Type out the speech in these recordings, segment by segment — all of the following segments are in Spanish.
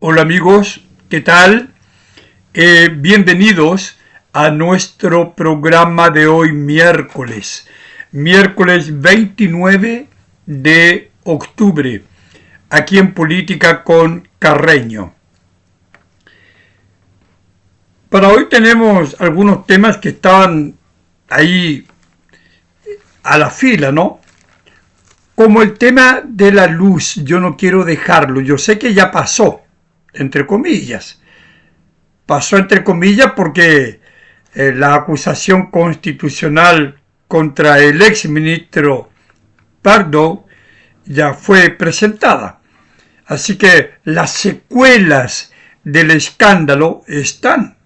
Hola amigos, ¿qué tal? Bienvenidos a nuestro programa de hoy miércoles 29 de octubre, aquí en Política con Carreño. Para hoy tenemos algunos temas que estaban ahí a la fila, ¿no? Como el tema de la luz, yo no quiero dejarlo, yo sé que ya pasó, entre comillas. Pasó entre comillas porque la acusación constitucional contra el exministro Pardo ya fue presentada. Así que las secuelas del escándalo están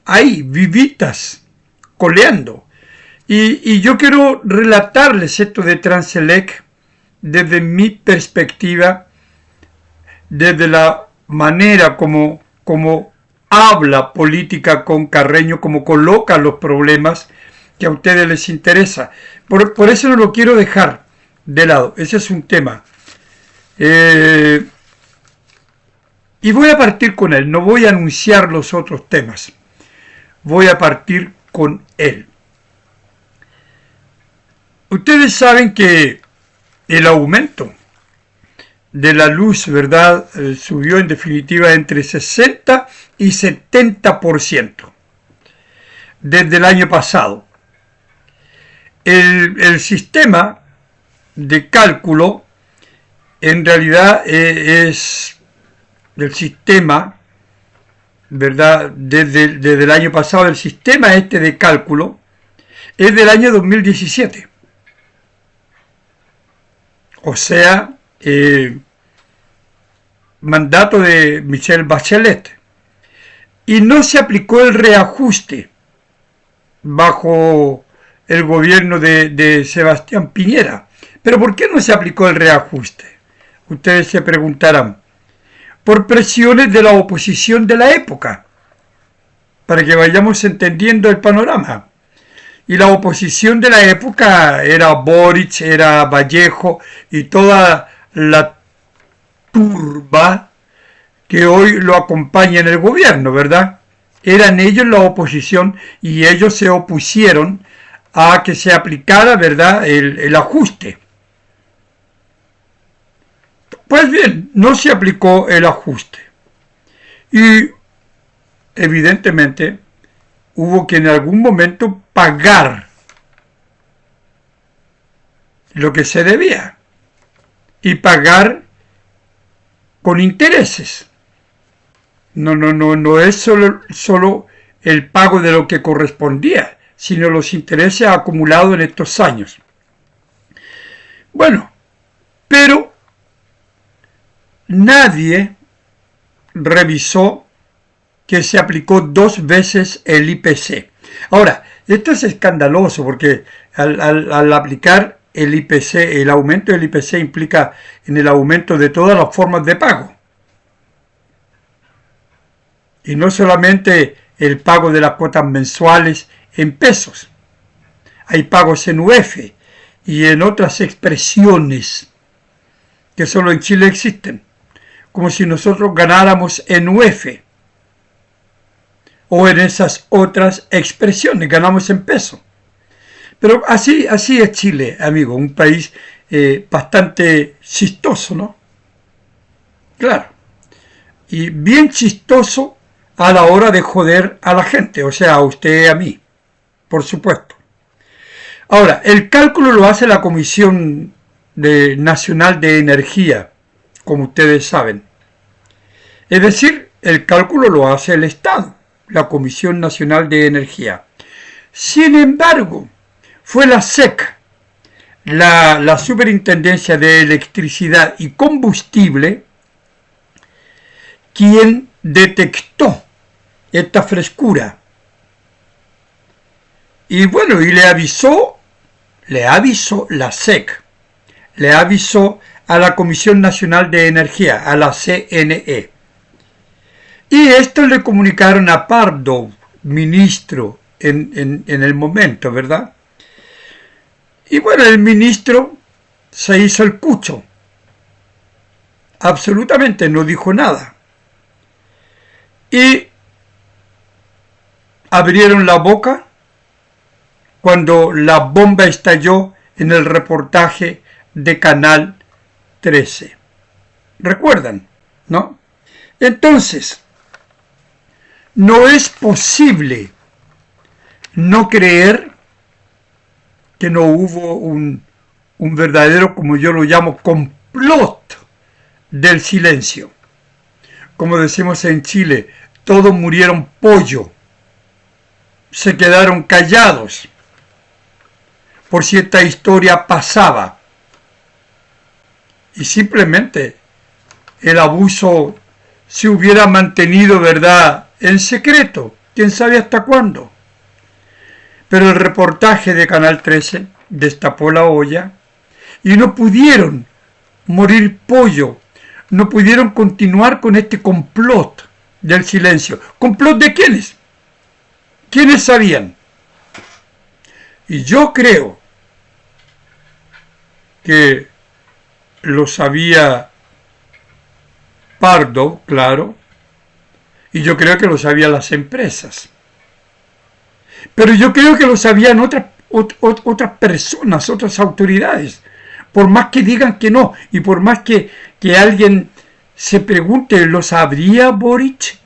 ahí, vivitas, coleando. Y yo quiero relatarles esto de Transelec desde mi perspectiva, desde la manera como habla Política con Carreño, como coloca los problemas que a ustedes les interesa. Por eso no lo quiero dejar de lado. Ese es un tema. Y voy a partir con él. No voy a anunciar los otros temas. Voy a partir con él. Ustedes saben que el aumento de la luz, ¿verdad? Subió en definitiva entre 60 y 70% desde el año pasado. El sistema de cálculo en realidad es el sistema, ¿verdad? Desde el año pasado, el sistema este de cálculo es del año 2017. O sea, mandato de Michelle Bachelet. Y no se aplicó el reajuste bajo el gobierno de Sebastián Piñera. ¿Pero por qué no se aplicó el reajuste? Ustedes se preguntarán. Por presiones de la oposición de la época, para que vayamos entendiendo el panorama. Y la oposición de la época era Boric, era Vallejo y toda la turba que hoy lo acompaña en el gobierno, ¿verdad? Eran ellos la oposición y ellos se opusieron a que se aplicara, ¿verdad?, el ajuste. Pues bien, no se aplicó el ajuste. Y evidentemente hubo que en algún momento pagar lo que se debía y pagar con intereses. No es solo el pago de lo que correspondía, sino los intereses acumulados en estos años. Bueno, pero nadie revisó que se aplicó 2 veces el IPC. Ahora, esto es escandaloso porque al aplicar el IPC, el aumento del IPC implica en el aumento de todas las formas de pago. Y no solamente el pago de las cuotas mensuales en pesos. Hay pagos en UF y en otras expresiones que solo en Chile existen. Como si nosotros ganáramos en UF. O en esas otras expresiones, ganamos en peso. Pero así es Chile, amigo, un país bastante chistoso, ¿no? Claro. Y bien chistoso a la hora de joder a la gente, o sea, a usted y a mí, por supuesto. Ahora, el cálculo lo hace la Comisión Nacional de Energía, como ustedes saben. Es decir, el cálculo lo hace el Estado, la Comisión Nacional de Energía. Sin embargo, fue la SEC, la Superintendencia de Electricidad y Combustible, quien detectó esta frescura. Y bueno, y le avisó la SEC, le avisó a la Comisión Nacional de Energía, a la CNE. Y esto le comunicaron a Pardo, ministro, en el momento, ¿verdad? Y bueno, el ministro se hizo el cucho. Absolutamente no dijo nada. y abrieron la boca cuando la bomba estalló en el reportaje de Canal 13. ¿Recuerdan? ¿No? Entonces, no es posible no creer que no hubo un verdadero, como yo lo llamo, complot del silencio. Como decimos en Chile, todos murieron pollo, se quedaron callados por si esta historia pasaba. Y simplemente el abuso se hubiera mantenido, ¿verdad?, en secreto, quién sabe hasta cuándo. Pero el reportaje de Canal 13 destapó la olla y no pudieron morir pollo, no pudieron continuar con este complot del silencio. ¿Complot de quiénes? ¿Quiénes sabían? Y yo creo que lo sabía Pardo, claro, y yo creo que lo sabían las empresas. Pero yo creo que lo sabían otras personas, otras autoridades. Por más que digan que no, y por más que alguien se pregunte, ¿lo sabría Boric?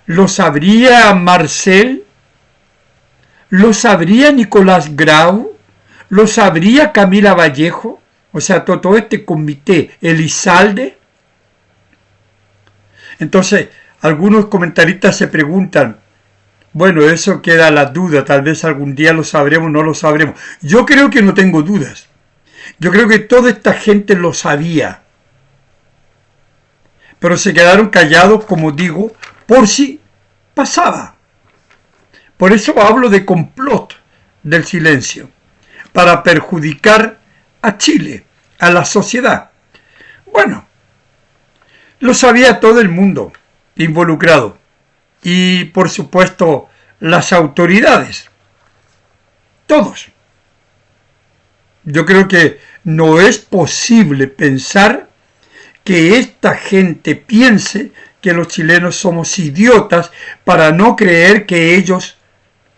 ¿Lo sabría Marcel? ¿Lo sabría Nicolás Grau? ¿Lo sabría Camila Vallejo? O sea, todo este comité, Elizalde. Entonces, algunos comentaristas se preguntan, bueno, eso queda a la duda, tal vez algún día lo sabremos, no lo sabremos. Yo creo que no tengo dudas. Yo creo que toda esta gente lo sabía. Pero se quedaron callados, como digo, por si pasaba. Por eso hablo de complot del silencio, para perjudicar a Chile, a la sociedad. Bueno, lo sabía todo el mundo involucrado y, por supuesto, las autoridades. Todos. Yo creo que no es posible pensar que esta gente piense que los chilenos somos idiotas para no creer que ellos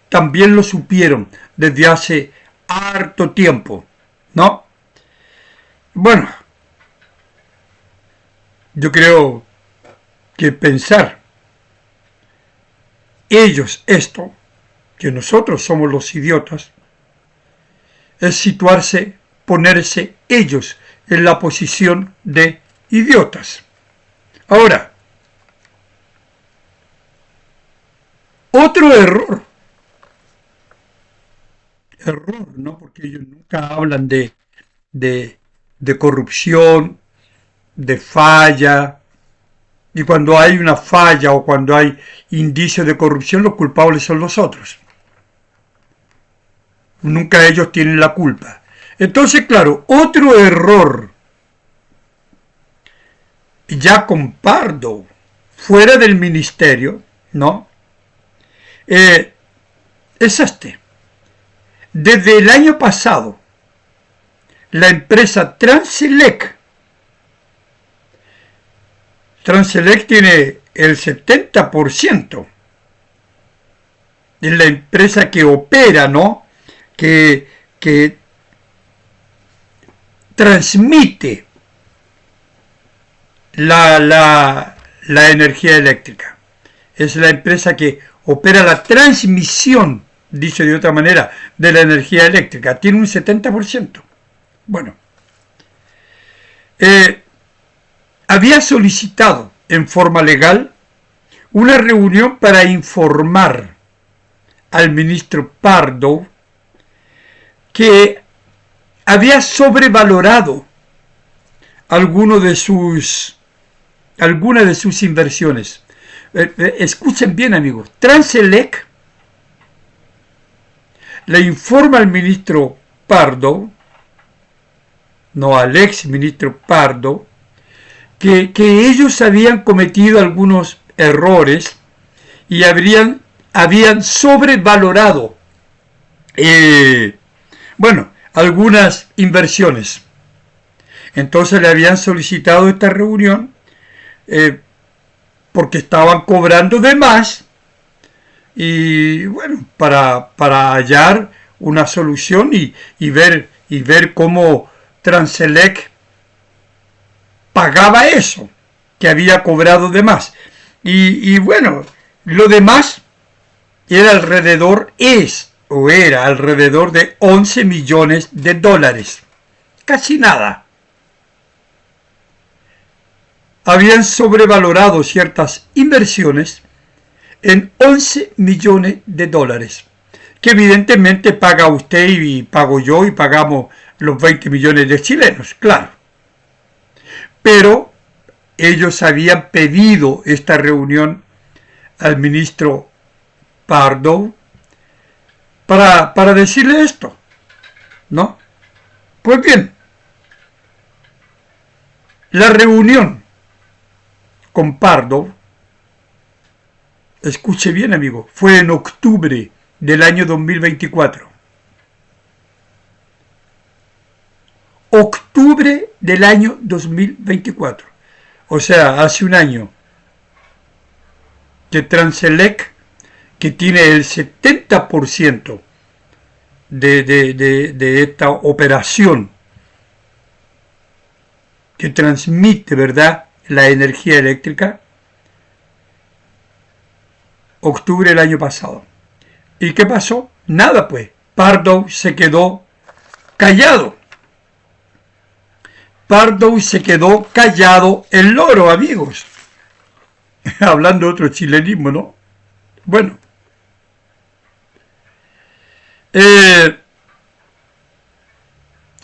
también lo supieron desde hace harto tiempo, ¿no? Bueno, yo creo que pensar ellos esto, que nosotros somos los idiotas, es situarse, ponerse ellos en la posición de idiotas. Ahora, otro error, ¿no? Porque ellos nunca hablan de corrupción, de falla, y cuando hay una falla o cuando hay indicios de corrupción, los culpables son los otros. Nunca ellos tienen la culpa. Entonces, claro, otro error, ya con Pardo, fuera del ministerio, ¿no? Es este. Desde el año pasado, la empresa Transelec tiene el 70%. Es la empresa que opera, ¿no? Que transmite la energía eléctrica. Es la empresa que opera la transmisión, dice de otra manera, de la energía eléctrica. Tiene un 70%. Bueno. Había solicitado en forma legal una reunión para informar al ministro Pardo que había sobrevalorado algunas de sus inversiones. Escuchen bien, amigos. Transelec le informa al ministro Pardo, no al ex ministro Pardo, que ellos habían cometido algunos errores y habían sobrevalorado algunas inversiones. Entonces le habían solicitado esta reunión porque estaban cobrando de más y bueno, para hallar una solución y ver cómo Transelec pagaba eso que había cobrado de más. Y bueno, lo demás era alrededor de 11 millones de dólares. Casi nada. Habían sobrevalorado ciertas inversiones en 11 millones de dólares, que evidentemente paga usted y pago yo y pagamos los 20 millones de chilenos, claro. Pero ellos habían pedido esta reunión al ministro Pardo para decirle esto, ¿no? Pues bien, la reunión con Pardo, escuche bien amigo, fue en octubre del año 2024. Octubre del año 2024. O sea, hace un año que Transelec, que tiene el 70% de esta operación que transmite, ¿verdad?, la energía eléctrica, octubre del año pasado. ¿Y qué pasó? Nada pues. Pardo se quedó callado. Pardo se quedó callado el loro, amigos. Hablando de otro chilenismo, ¿no? Bueno.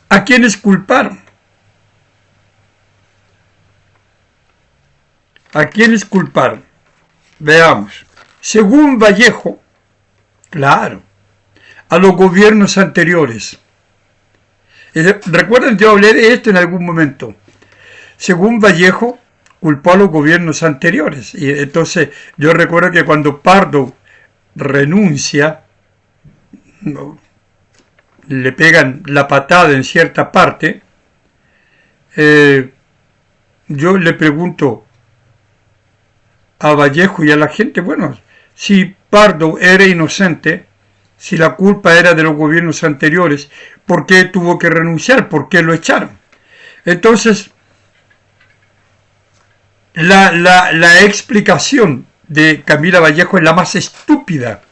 ¿A quiénes culparon? ¿A quiénes culparon? Veamos. Según Vallejo, claro, a los gobiernos anteriores. Recuerden, yo hablé de esto en algún momento. Según Vallejo, culpó a los gobiernos anteriores. Y entonces yo recuerdo que cuando Pardo renuncia, le pegan la patada en cierta parte, yo le pregunto a Vallejo y a la gente, bueno, si Pardo era inocente, si la culpa era de los gobiernos anteriores, ¿por qué tuvo que renunciar? ¿Por qué lo echaron? Entonces, la explicación de Camila Vallejo es la más estúpida,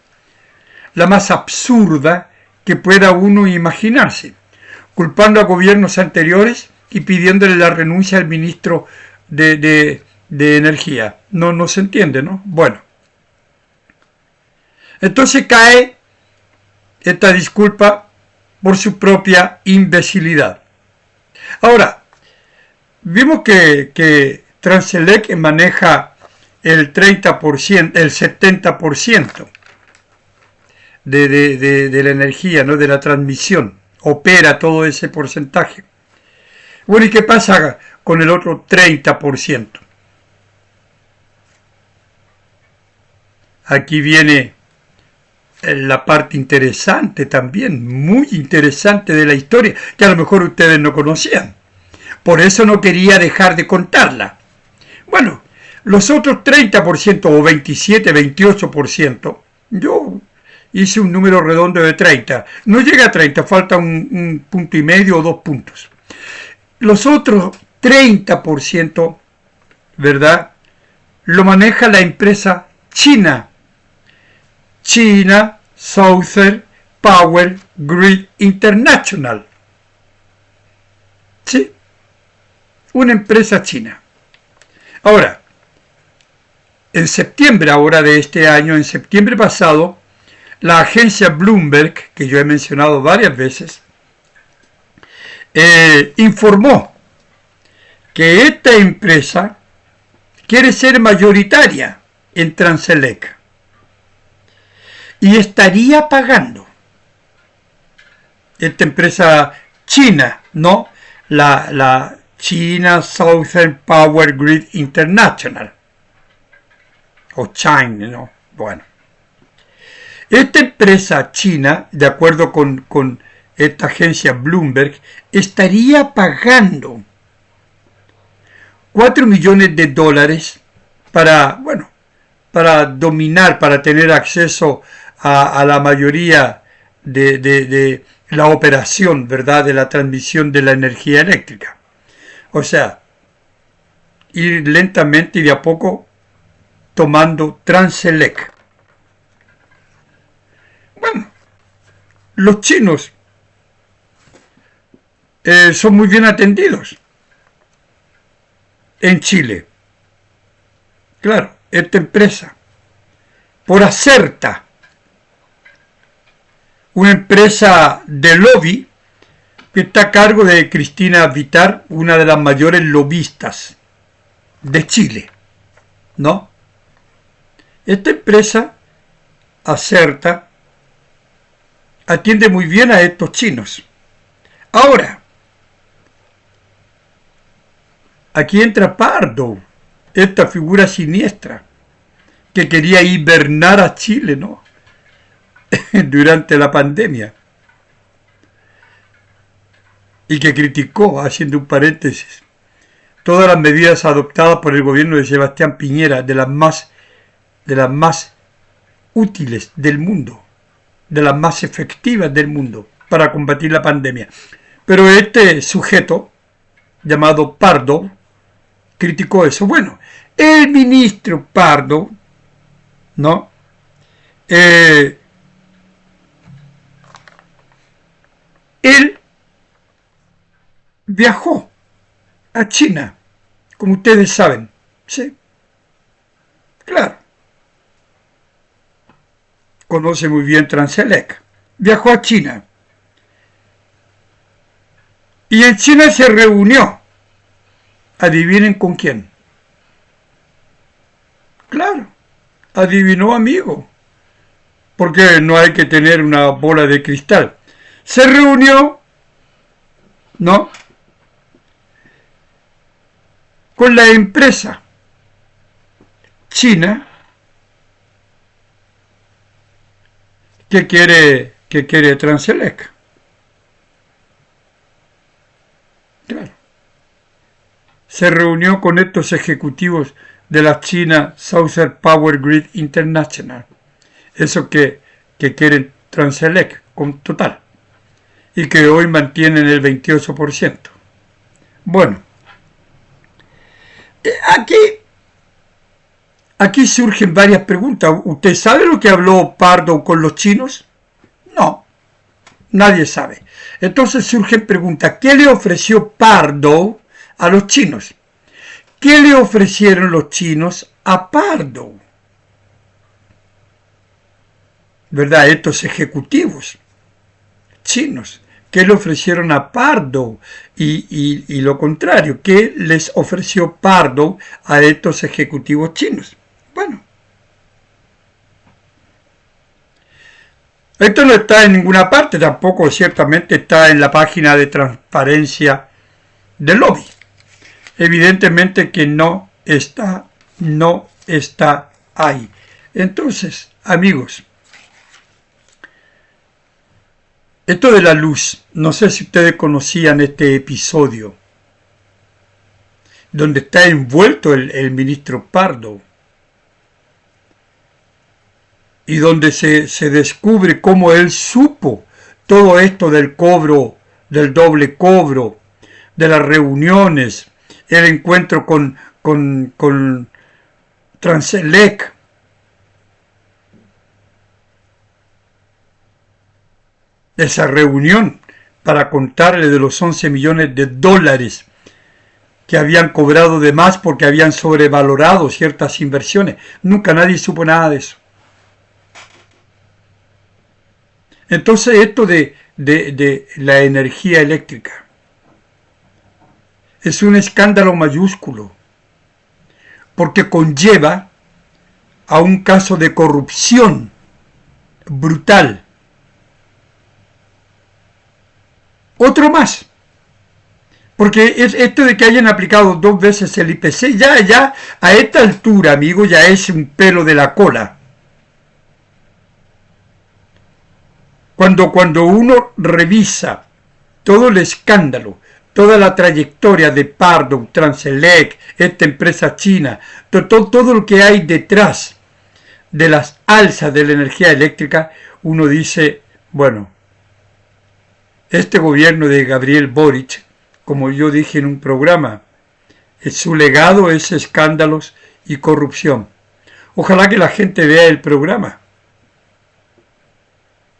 la más absurda que pueda uno imaginarse, culpando a gobiernos anteriores y pidiéndole la renuncia al ministro de Energía. No se entiende, ¿no? Bueno. Entonces cae esta disculpa por su propia imbecilidad. Ahora, vimos que Transelec maneja el 30%, el 70% de la energía, ¿no?, de la transmisión. Opera todo ese porcentaje. Bueno, ¿y qué pasa con el otro 30%? Aquí viene la parte interesante también, muy interesante de la historia, que a lo mejor ustedes no conocían. Por eso no quería dejar de contarla. Bueno, los otros 30% o 27, 28%, yo hice un número redondo de 30. No llega a 30, falta un punto y medio o 2 puntos. Los otros 30%, ¿verdad?, lo maneja la empresa china. China Southern Power Grid International. Sí, una empresa china. Ahora, en septiembre ahora de este año, en septiembre pasado, la agencia Bloomberg, que yo he mencionado varias veces, informó que esta empresa quiere ser mayoritaria en Transelec y estaría pagando, esta empresa china, ¿no?, la China Southern Power Grid International, o China, ¿no? Bueno, esta empresa china, de acuerdo con esta agencia Bloomberg, estaría pagando $4 millones para, bueno, para dominar, para tener acceso a la mayoría de la operación, ¿verdad?, de la transmisión de la energía eléctrica. O sea, ir lentamente y de a poco tomando Transelec. Bueno, los chinos son muy bien atendidos en Chile. Claro, esta empresa, por Acerta, una empresa de lobby que está a cargo de Cristina Vitar, una de las mayores lobistas de Chile, ¿no? Esta empresa, Acerta, atiende muy bien a estos chinos. Ahora, aquí entra Pardo, esta figura siniestra, que quería hibernar a Chile, ¿no?, durante la pandemia. Y que criticó, haciendo un paréntesis, todas las medidas adoptadas por el gobierno de Sebastián Piñera, de las más útiles del mundo, de las más efectivas del mundo para combatir la pandemia. Pero este sujeto, llamado Pardo, criticó eso. Bueno, el ministro Pardo, ¿no?, él viajó a China, como ustedes saben, ¿sí? Claro. Conoce muy bien Transelec. Viajó a China. Y en China se reunió. ¿Adivinen con quién? Claro, adivinó, amigo. Porque no hay que tener una bola de cristal. Se reunió, ¿no?, con la empresa china que quiere Transelec. Claro. Se reunió con estos ejecutivos de la China Southern Power Grid International. Eso que quieren Transelec con total. Y que hoy mantienen el 28%. Bueno, aquí surgen varias preguntas. ¿Usted sabe lo que habló Pardo con los chinos? No, nadie sabe. Entonces surgen preguntas. ¿Qué le ofreció Pardo a los chinos? ¿Qué le ofrecieron los chinos a Pardo? ¿Verdad? Estos ejecutivos chinos. ¿Qué le ofrecieron a Pardo? Y lo contrario, ¿qué les ofreció Pardo a estos ejecutivos chinos? Bueno, esto no está en ninguna parte, tampoco ciertamente está en la página de transparencia del lobby. Evidentemente que no está ahí. Entonces, amigos, esto de la luz, no sé si ustedes conocían este episodio, donde está envuelto el ministro Pardo, y donde se descubre cómo él supo todo esto del cobro, del doble cobro, de las reuniones, el encuentro con Transelec. Esa reunión para contarle de los 11 millones de dólares que habían cobrado de más porque habían sobrevalorado ciertas inversiones. Nunca nadie supo nada de eso. Entonces esto de la energía eléctrica es un escándalo mayúsculo porque conlleva a un caso de corrupción brutal. Otro más, porque esto de que hayan aplicado 2 veces el IPC, ya a esta altura, amigo, ya es un pelo de la cola. Cuando uno revisa todo el escándalo, toda la trayectoria de Pardo, Transelec, esta empresa china, todo lo que hay detrás de las alzas de la energía eléctrica, uno dice, bueno, este gobierno de Gabriel Boric, como yo dije en un programa, su legado es escándalos y corrupción. Ojalá que la gente vea el programa.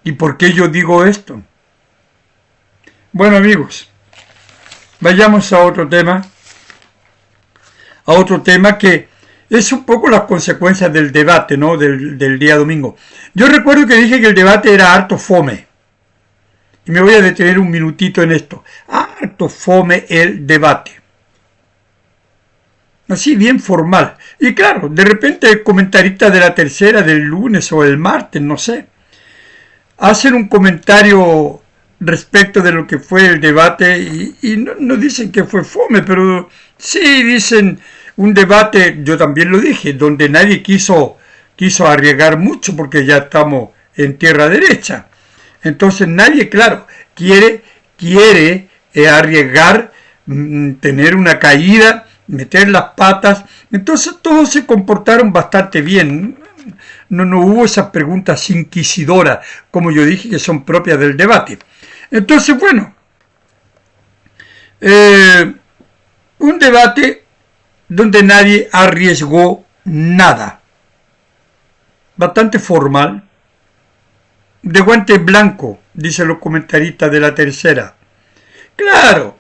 ¿Y por qué yo digo esto? Bueno, amigos, vayamos a otro tema que es un poco las consecuencias del debate, ¿no? Del día domingo. Yo recuerdo que dije que el debate era harto fome. Y me voy a detener un minutito en esto. Harto fome el debate. Así bien formal. Y claro, de repente el comentarista de la tercera del lunes o el martes, no sé, hacen un comentario respecto de lo que fue el debate y no dicen que fue fome, pero sí dicen un debate, yo también lo dije, donde nadie quiso arriesgar mucho porque ya estamos en tierra derecha. Entonces nadie, claro, quiere arriesgar, tener una caída, meter las patas. Entonces todos se comportaron bastante bien. No hubo esas preguntas inquisidoras, como yo dije, que son propias del debate. Entonces, bueno, un debate donde nadie arriesgó nada. Bastante formal. De guante blanco, dicen los comentaristas de la tercera. Claro,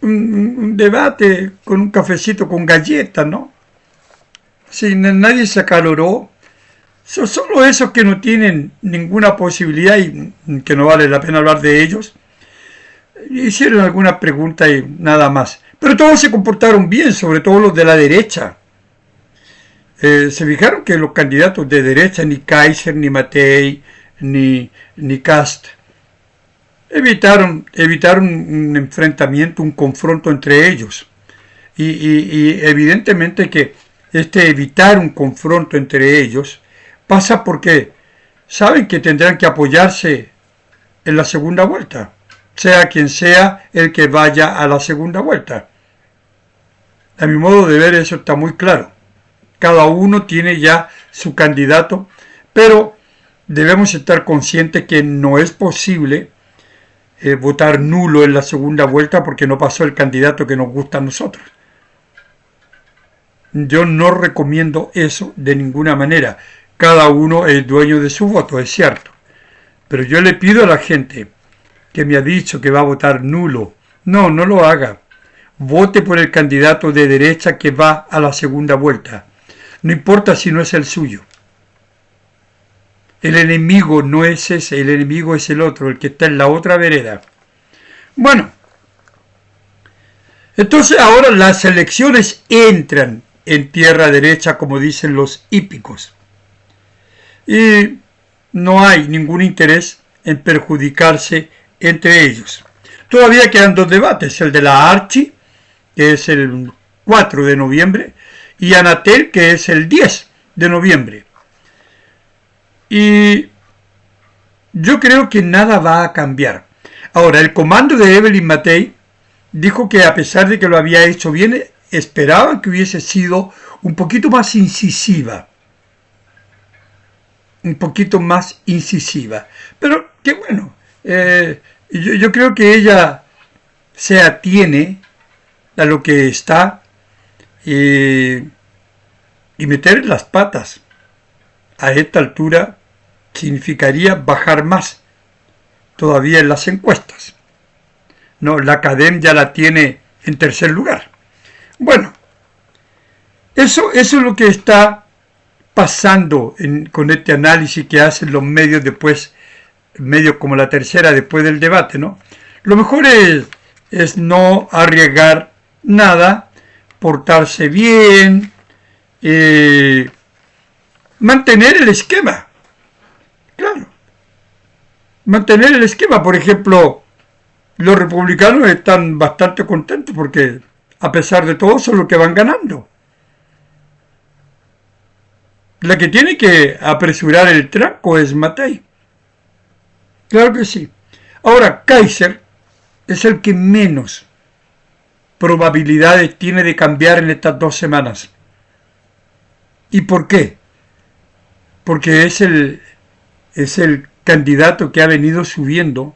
un debate con un cafecito con galletas, ¿no? Si nadie se acaloró. Son solo esos que no tienen ninguna posibilidad y que no vale la pena hablar de ellos. Hicieron alguna pregunta y nada más. Pero todos se comportaron bien, sobre todo los de la derecha. Se fijaron que los candidatos de derecha, ni Kaiser, ni Matei, ni Kast, evitaron un enfrentamiento, un confronto entre ellos. Y evidentemente que evitar un confronto entre ellos pasa porque saben que tendrán que apoyarse en la segunda vuelta, sea quien sea el que vaya a la segunda vuelta. A mi modo de ver eso está muy claro. Cada uno tiene ya su candidato, pero debemos estar conscientes que no es posible votar nulo en la segunda vuelta porque no pasó el candidato que nos gusta a nosotros. Yo no recomiendo eso de ninguna manera. Cada uno es dueño de su voto, es cierto. Pero yo le pido a la gente que me ha dicho que va a votar nulo, no lo haga. Vote por el candidato de derecha que va a la segunda vuelta. No importa si no es el suyo. El enemigo no es ese, el enemigo es el otro, el que está en la otra vereda. Bueno, entonces ahora las elecciones entran en tierra derecha, como dicen los hípicos. Y no hay ningún interés en perjudicarse entre ellos. Todavía quedan dos debates, el de la Archi, que es el 4 de noviembre, y Anatel, que es el 10 de noviembre. Y yo creo que nada va a cambiar. Ahora, el comando de Evelyn Matei dijo que a pesar de que lo había hecho bien, esperaban que hubiese sido un poquito más incisiva. Pero que bueno, yo creo que ella se atiene a lo que está y meter las patas a esta altura significaría bajar más todavía en las encuestas. No, la CADEM ya la tiene en tercer lugar. Bueno, eso es lo que está pasando con este análisis que hacen los medios después, medios como la tercera después del debate, ¿no? Lo mejor es no arriesgar nada, portarse bien, mantener el esquema. Claro. Mantener el esquema. Por ejemplo, los republicanos están bastante contentos porque, a pesar de todo, son los que van ganando. La que tiene que apresurar el tranco es Matei. Claro que sí. Ahora, Kaiser es el que menos probabilidades tiene de cambiar en estas 2 semanas. ¿Y por qué? Porque es el candidato que ha venido subiendo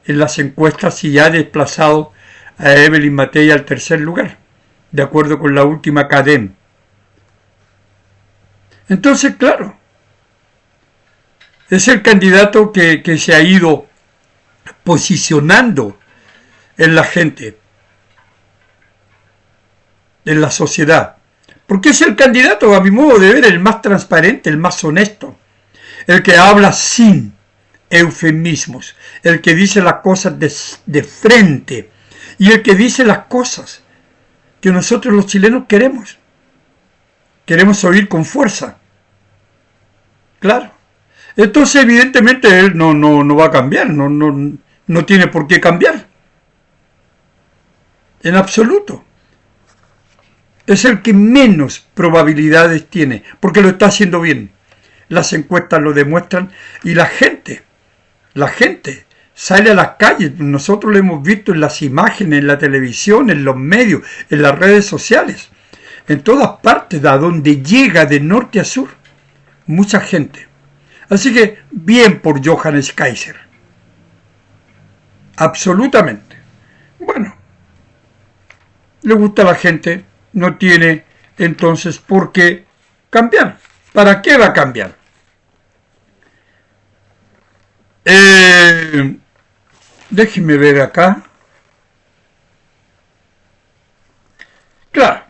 en las encuestas y ha desplazado a Evelyn Matei al 3er lugar, de acuerdo con la última CADEM. Entonces, claro, es el candidato que se ha ido posicionando en la gente, en la sociedad, porque es el candidato, a mi modo de ver, el más transparente, el más honesto, el que habla sin eufemismos, el que dice las cosas de frente y el que dice las cosas que nosotros los chilenos queremos oír con fuerza. Claro. Entonces, evidentemente, él no va a cambiar, no tiene por qué cambiar. En absoluto. Es el que menos probabilidades tiene, porque lo está haciendo bien. Las encuestas lo demuestran y la gente sale a las calles. Nosotros lo hemos visto en las imágenes, en la televisión, en los medios, en las redes sociales, en todas partes, a donde llega de norte a sur, mucha gente. Así que bien por Johannes Kaiser. Absolutamente. Bueno, le gusta a la gente, no tiene entonces por qué cambiar. ¿Para qué va a cambiar? Déjenme ver acá. Claro.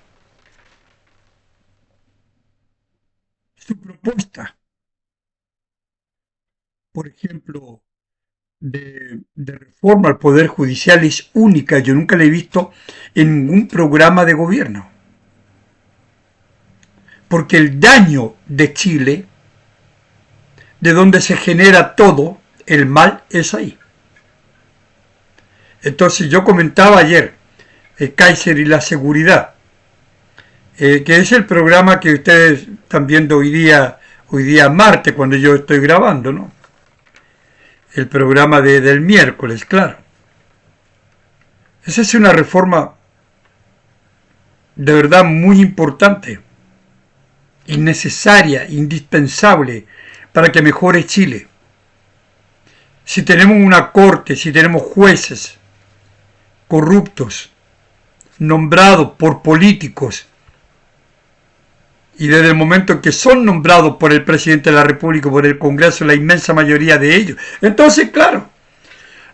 Su propuesta, por ejemplo, de reforma al Poder Judicial es única. Yo nunca la he visto en ningún programa de gobierno. Porque el daño de Chile, de donde se genera todo, el mal es ahí. Entonces yo comentaba ayer, Kaiser y la seguridad, que es el programa que ustedes están viendo hoy día martes, cuando yo estoy grabando, ¿no? El programa del miércoles, claro. Esa es una reforma de verdad muy importante, innecesaria, indispensable para que mejore Chile. Si tenemos una corte, si tenemos jueces corruptos, nombrados por políticos, y desde el momento en que son nombrados por el presidente de la República, por el Congreso, la inmensa mayoría de ellos, entonces, claro,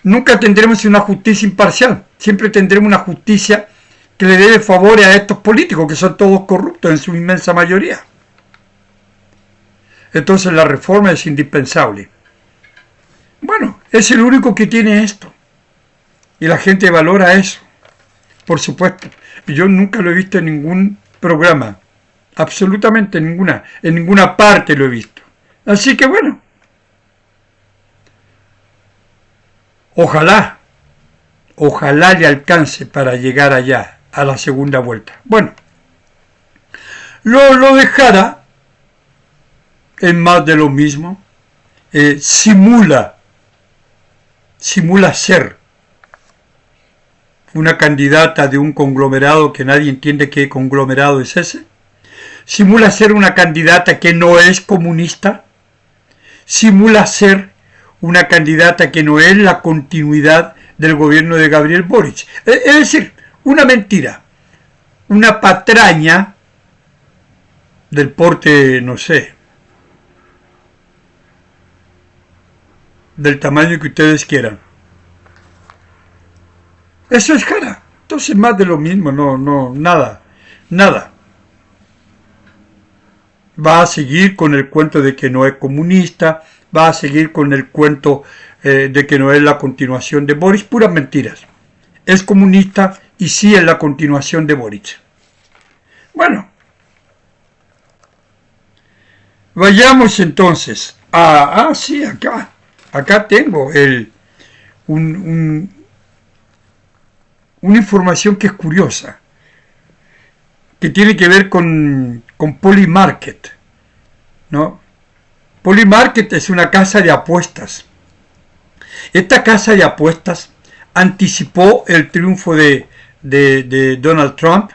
nunca tendremos una justicia imparcial, siempre tendremos una justicia que le debe favores a estos políticos, que son todos corruptos en su inmensa mayoría. Entonces la reforma es indispensable. Bueno, es el único que tiene esto. Y la gente valora eso, por supuesto. Yo nunca lo he visto en ningún programa, absolutamente en ninguna parte lo he visto. Así que bueno, ojalá le alcance para llegar allá, a la segunda vuelta. Bueno, lo dejara en más de lo mismo, simula ser una candidata de un conglomerado que nadie entiende qué conglomerado es ese, simula ser una candidata que no es comunista, simula ser una candidata que no es la continuidad del gobierno de Gabriel Boric. Es decir, una mentira, una patraña del porte, no sé, del tamaño que ustedes quieran. Eso es Jara. Entonces más de lo mismo, nada. Va a seguir con el cuento de que no es comunista, va a seguir con el cuento de que no es la continuación de Boric, puras mentiras. Es comunista y sí es la continuación de Boric. Bueno, vayamos entonces sí, acá tengo una información que es curiosa, que tiene que ver con Polymarket, ¿no? Polymarket es una casa de apuestas. Esta casa de apuestas anticipó el triunfo de Donald Trump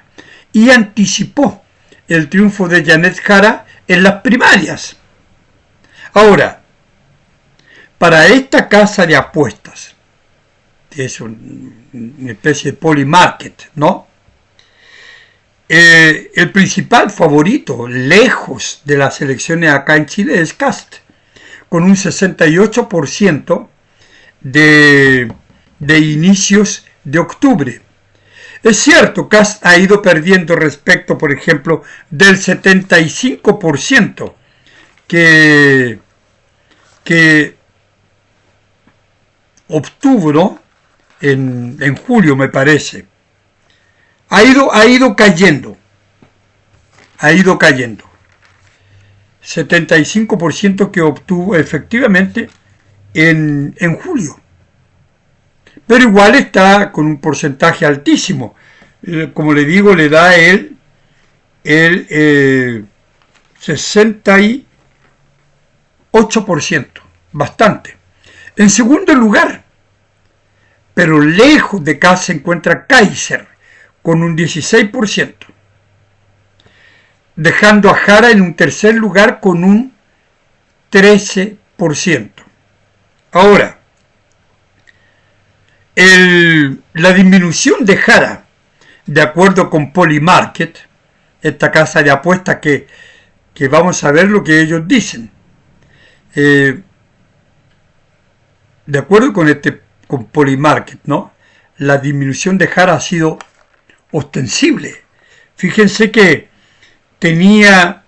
y anticipó el triunfo de Janet Jara en las primarias. Ahora, para esta casa de apuestas, que es una especie de Polymarket, ¿no? El principal favorito, lejos de las elecciones acá en Chile, es Kast, con un 68% de inicios de octubre. Es cierto, Kast ha ido perdiendo respecto, por ejemplo, del 75% que obtuvo, ¿no? en julio, me parece. Ha ido cayendo. 75% que obtuvo efectivamente en julio. Pero igual está con un porcentaje altísimo. Como le digo, le da el 68%. Bastante. En segundo lugar, pero lejos de acá, se encuentra Kaiser con un 16%, dejando a Jara en un tercer lugar con un 13%. Ahora, la disminución de Jara, de acuerdo con Polymarket, esta casa de apuestas que vamos a ver lo que ellos dicen, de acuerdo con Polymarket, ¿no? La disminución de Jara ha sido ostensible. Fíjense que tenía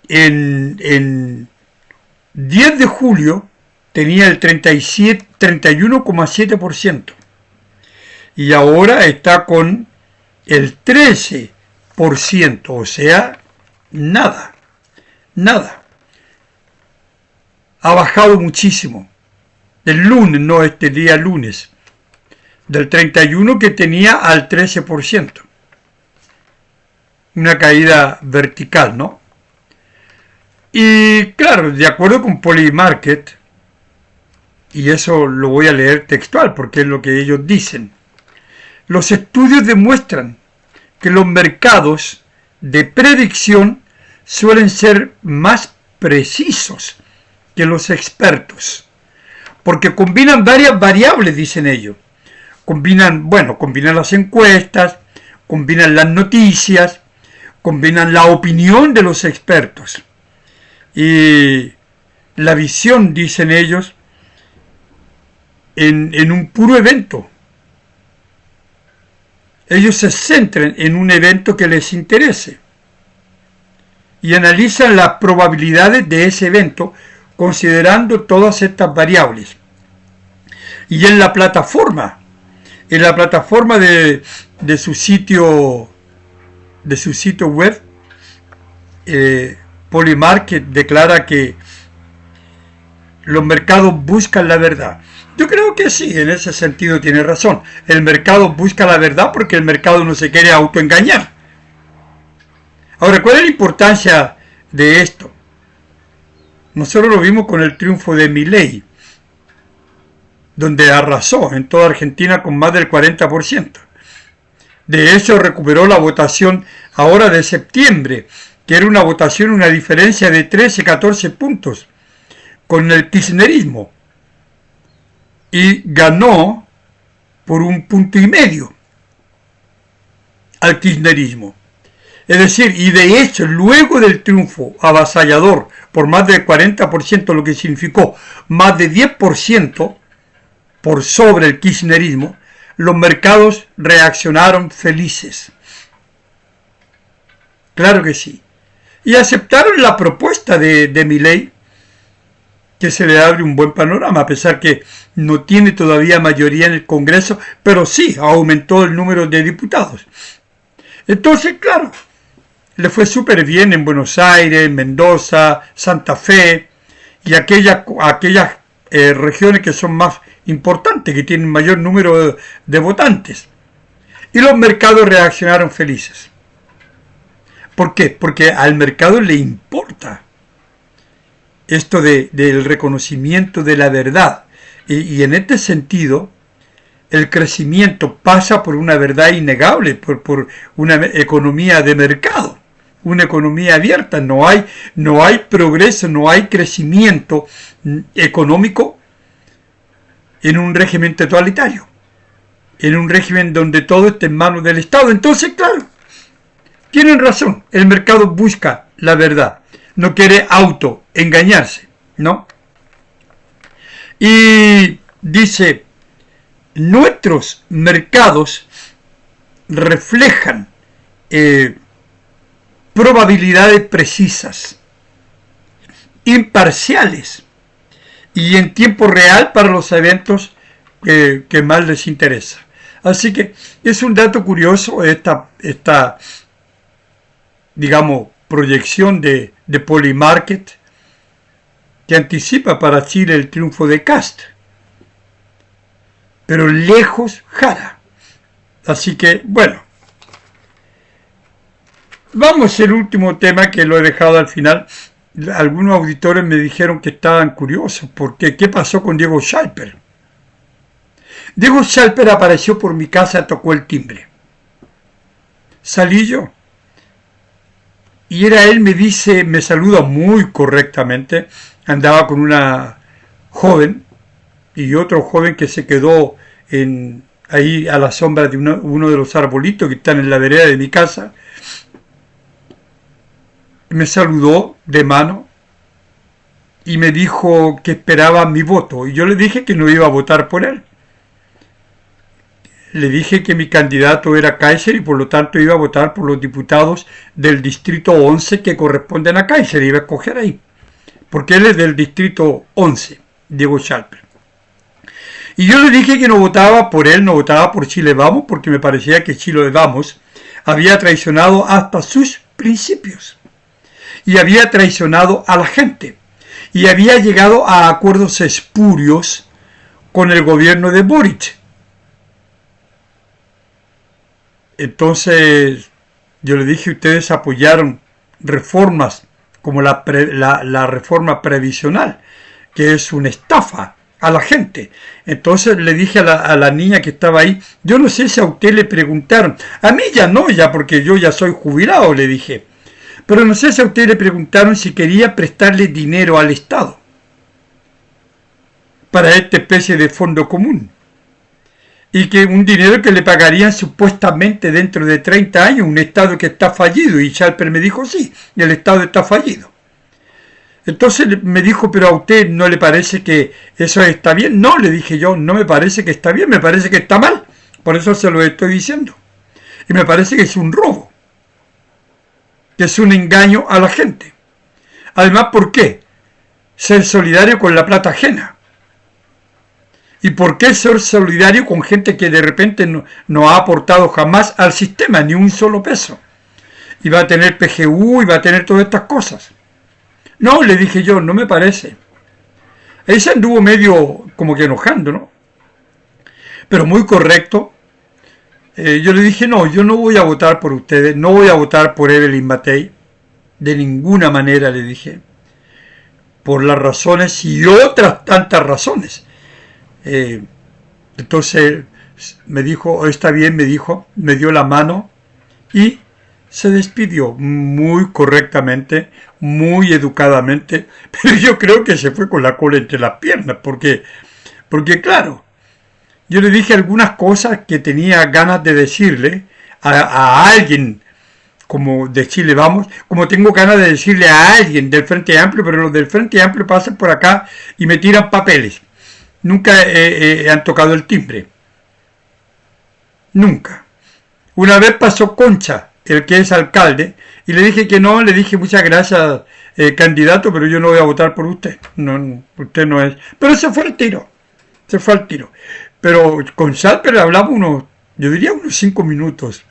en 10 de julio tenía el 31,7% y ahora está con el 13%, o sea, nada. Ha bajado muchísimo. El lunes, no este día lunes, del 31% que tenía al 13%. Una caída vertical, ¿no? Y claro, de acuerdo con Polymarket, y eso lo voy a leer textual porque es lo que ellos dicen, los estudios demuestran que los mercados de predicción suelen ser más precisos que los expertos, porque combinan varias variables, dicen ellos. Combinan las encuestas, combinan las noticias, combinan la opinión de los expertos y la visión, dicen ellos, en un puro evento. Ellos se centran en un evento que les interese y analizan las probabilidades de ese evento considerando todas estas variables. Y en la plataforma de su sitio web, Polymarket declara que los mercados buscan la verdad. Yo creo que sí, en ese sentido tiene razón. El mercado busca la verdad porque el mercado no se quiere autoengañar. Ahora, ¿cuál es la importancia de esto? Nosotros lo vimos con el triunfo de Milei, donde arrasó en toda Argentina con más del 40%. De hecho, recuperó la votación ahora de septiembre, que era una votación, una diferencia de 13-14 puntos con el kirchnerismo. Y ganó por 1,5 puntos al kirchnerismo. Es decir, y de hecho, luego del triunfo avasallador por más del 40%, lo que significó más de 10% por sobre el kirchnerismo, los mercados reaccionaron felices. Claro que sí. Y aceptaron la propuesta de Milei, que se le abre un buen panorama, a pesar que no tiene todavía mayoría en el Congreso, pero sí aumentó el número de diputados. Entonces, claro, le fue súper bien en Buenos Aires, Mendoza, Santa Fe y aquellas regiones que son más importantes, que tienen mayor número de votantes. Y los mercados reaccionaron felices. ¿Por qué? Porque al mercado le importa esto del reconocimiento de la verdad. Y en este sentido, el crecimiento pasa por una verdad innegable, por una economía de mercado, una economía abierta. No hay progreso, no hay crecimiento económico en un régimen totalitario, en un régimen donde todo está en manos del Estado. Entonces, claro, tienen razón, el mercado busca la verdad, no quiere autoengañarse, ¿no? Y dice, nuestros mercados reflejan probabilidades precisas, imparciales y en tiempo real para los eventos que más les interesa. Así que es un dato curioso esta digamos, proyección de Polymarket que anticipa para Chile el triunfo de Kast, pero lejos Jara. Así que, bueno, vamos al último tema que lo he dejado al final. Algunos auditores me dijeron que estaban curiosos porque ¿qué pasó con Diego Schalper? Diego Schalper apareció por mi casa, tocó el timbre. Salí yo. Y era él, me saluda muy correctamente. Andaba con una joven y otro joven que se quedó ahí a la sombra de uno de los arbolitos que están en la vereda de mi casa. Me saludó de mano y me dijo que esperaba mi voto. Y yo le dije que no iba a votar por él. Le dije que mi candidato era Kaiser y por lo tanto iba a votar por los diputados del distrito 11 que corresponden a Kaiser. Iba a escoger ahí. Porque él es del distrito 11, Diego Schalper. Y yo le dije que no votaba por él, no votaba por Chile Vamos, porque me parecía que Chile Vamos había traicionado hasta sus principios. Y había traicionado a la gente. Y había llegado a acuerdos espurios con el gobierno de Boric. Entonces yo le dije, ustedes apoyaron reformas como la reforma previsional, que es una estafa a la gente. Entonces le dije a la niña que estaba ahí, yo no sé si a usted le preguntaron, a mí ya no, ya porque yo ya soy jubilado, le dije, pero no sé si a usted le preguntaron si quería prestarle dinero al Estado para esta especie de fondo común. Y que un dinero que le pagarían supuestamente dentro de 30 años, un Estado que está fallido. Y Schalper me dijo, sí, el Estado está fallido. Entonces me dijo, pero a usted no le parece que eso está bien. No, le dije yo, no me parece que está bien, me parece que está mal. Por eso se lo estoy diciendo. Y me parece que es un robo, que es un engaño a la gente. Además, ¿por qué? Ser solidario con la plata ajena. ¿Y por qué ser solidario con gente que de repente no ha aportado jamás al sistema ni un solo peso? Y va a tener PGU y va a tener todas estas cosas. No, le dije yo, no me parece. Ahí se anduvo medio como que enojando, ¿no? Pero muy correcto. Yo le dije, no, yo no voy a votar por ustedes, no voy a votar por Evelyn Matei. De ninguna manera, le dije. Por las razones y otras tantas razones. Entonces me dijo, está bien, me dijo, me dio la mano y se despidió muy correctamente, muy educadamente, pero yo creo que se fue con la cola entre las piernas, porque claro, yo le dije algunas cosas que tenía ganas de decirle a alguien como de Chile Vamos, como tengo ganas de decirle a alguien del Frente Amplio, pero los del Frente Amplio pasan por acá y me tiran papeles. Nunca han tocado el timbre. Nunca. Una vez pasó Concha, el que es alcalde, y le dije que no, le dije muchas gracias, candidato, pero yo no voy a votar por usted. No, usted no es. Pero se fue al tiro. Se fue al tiro. Pero con Schalper hablamos yo diría unos 5 minutos.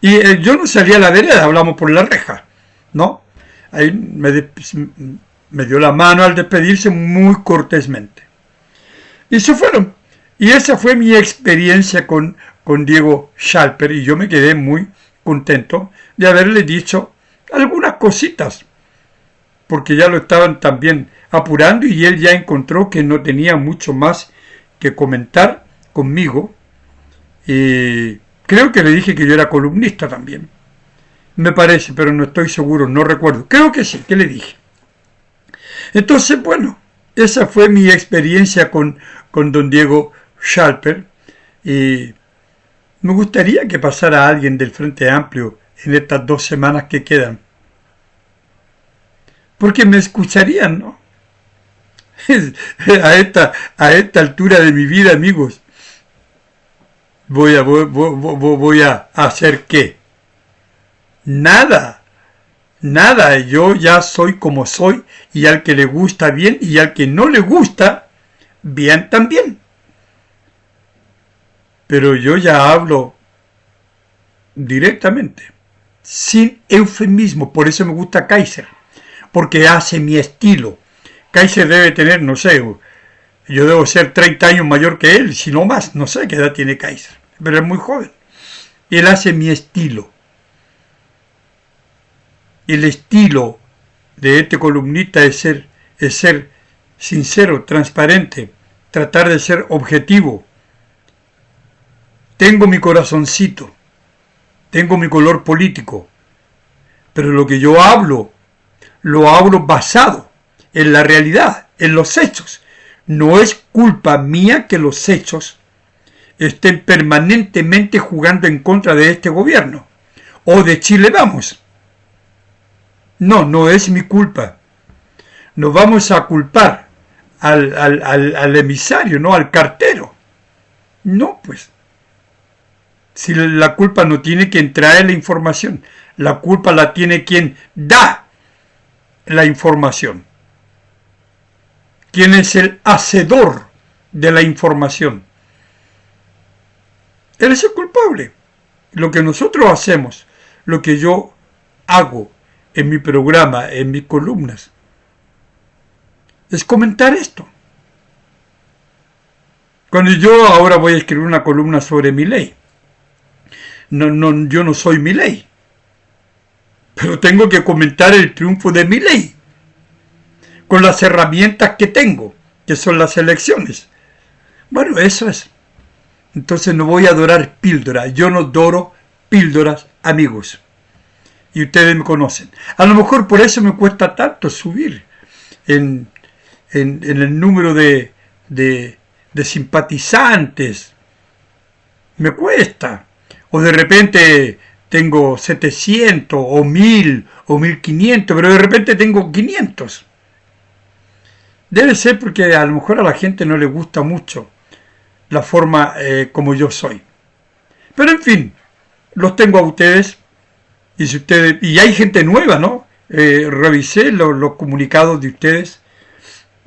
Y yo no salí a la vereda, hablamos por la reja, ¿no? Ahí me dio la mano al despedirse muy cortésmente. Y se fueron. Y esa fue mi experiencia con Diego Schalper. Y yo me quedé muy contento de haberle dicho algunas cositas. Porque ya lo estaban también apurando y él ya encontró que no tenía mucho más que comentar conmigo. Y creo que le dije que yo era columnista también. Me parece, pero no estoy seguro, no recuerdo. Creo que sí, que le dije. Entonces, bueno, esa fue mi experiencia con don Diego Schalper. Y me gustaría que pasara alguien del Frente Amplio en estas 2 semanas que quedan. Porque me escucharían, ¿no? a esta altura de mi vida, amigos, voy a hacer qué. Nada, nada. Yo ya soy como soy, y al que le gusta bien, y al que no le gusta bien también. Pero yo ya hablo directamente, sin eufemismo. Por eso me gusta Kaiser, porque hace mi estilo. Kaiser debe tener, no sé, yo debo ser 30 años mayor que él, si no más, no sé qué edad tiene Kaiser, pero es muy joven. Él hace mi estilo. El estilo de este columnista es ser sincero, transparente, tratar de ser objetivo. Tengo mi corazoncito, tengo mi color político, pero lo que yo hablo, lo hablo basado en la realidad, en los hechos. No es culpa mía que los hechos estén permanentemente jugando en contra de este gobierno o de Chile Vamos. No, no es mi culpa. No vamos a culpar al emisario, no al cartero. No, pues. Si la culpa no tiene quien trae la información, la culpa la tiene quien da la información. ¿Quién es el hacedor de la información? Él es el culpable. Lo que nosotros hacemos, lo que yo hago en mi programa, en mis columnas, es comentar esto. Cuando yo ahora voy a escribir una columna sobre Milei, yo no soy Milei, pero tengo que comentar el triunfo de Milei con las herramientas que tengo, que son las elecciones. Bueno, eso es. Entonces no voy a dorar píldoras. Yo no doro píldoras, amigos. Y ustedes me conocen. A lo mejor por eso me cuesta tanto subir en el número de simpatizantes. Me cuesta. O de repente tengo 700 o 1000 o 1500, pero de repente tengo 500. Debe ser porque a lo mejor a la gente no le gusta mucho la forma como yo soy. Pero en fin, los tengo a ustedes. Y hay gente nueva, ¿no? Revisé los comunicados de ustedes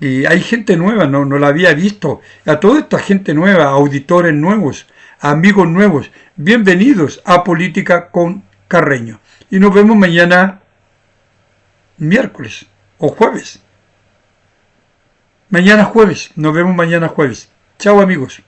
y hay gente nueva, no la había visto. A toda esta gente nueva, auditores nuevos, amigos nuevos, bienvenidos a Política con Carreño. Y nos vemos mañana miércoles o jueves. Mañana jueves, nos vemos mañana jueves. Chao, amigos.